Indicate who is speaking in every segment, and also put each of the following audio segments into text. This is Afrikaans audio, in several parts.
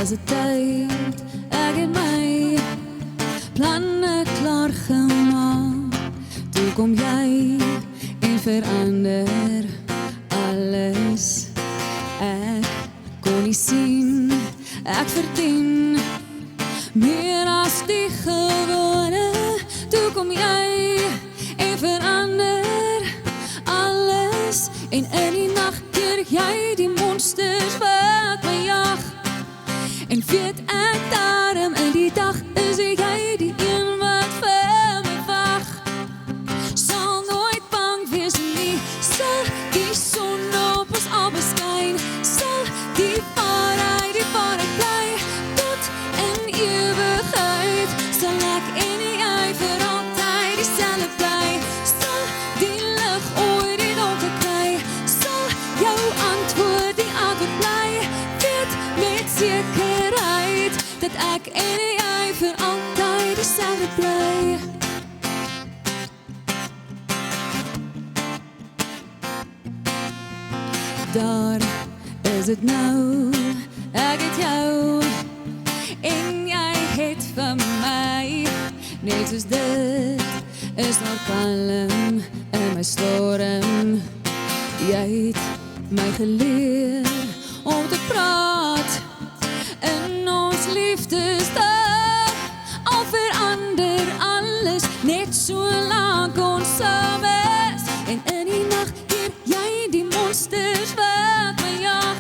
Speaker 1: is het tyd, ek het my planne klaar gemaak. Toe kom jy en verander alles. Ek kon nie sien, ek verdien meer as die gewone. Toe kom jy en verander alles. En in die nacht keer jy die monsters wat my jag. En weet ek daarom in die dag is jy die een wat vir my wag. Sal nooit bang wees nie, sal die son op ons albei skyn. Sal die waarheid bly, tot in ewigheid. Sal ek en jy vir altyd dieselfde bly. Sal die lig ooit die donker kry, sal jou antwoord die antwoord bly. Weet met sekerheid dat ek en jy vir altyd dieselfde bly. Daar is het nou, ek het jou en jy het van my. Net soos dit is daar kalm in my storm. Jy het my geleer om te praat in ons liefdesdag. Al verander alles, net so lank ons saam is. En in die nacht keer jy die monsters wat my jag.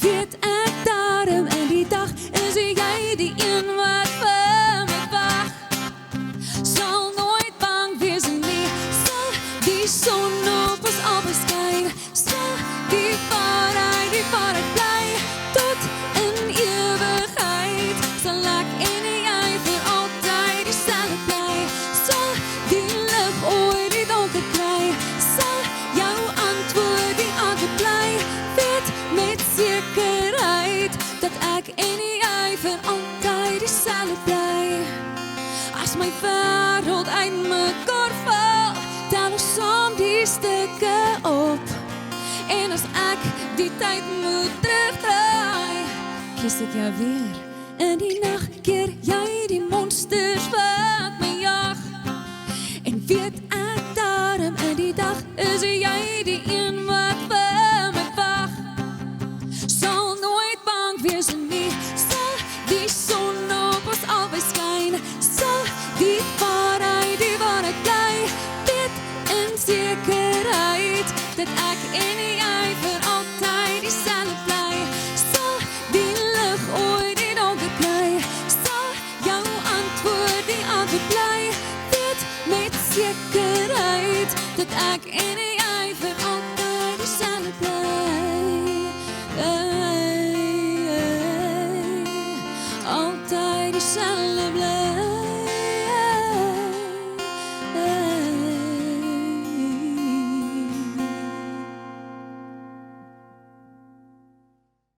Speaker 1: Weet ek daarom in die dag is jy die een wat vir my wag. Sal nooit bang wees nie, sal die son op ons albei skyn. Sal die waarheid bly, tot in ewigheid. Sal ek en jy vir altyd dieselfde bly. Sal die lig ooit die donker kry, sal jou antwoord die antwoord bly. Weet met sekerheid dat ek en jy vir altyd dieselfde bly. As my wêreld uitmekaar val, tel ons saam die stukke op. En as ek die tyd moet terugdraai, kies ek jou weer. In die nacht keer jy die monsters wat my jag. En weet ek daarom in die dag is jy die een wat vir my wag. Sal nooit bang wees nie, sal die son op ons albei skyn. Sal die waarheid bly, weet in sekerheid dat ek en jy vir altyd dieselfde bly. Sal die lig ooit die donker kry, sal jou antwoord die antwoord bly. Weet met sekerheid dat ek en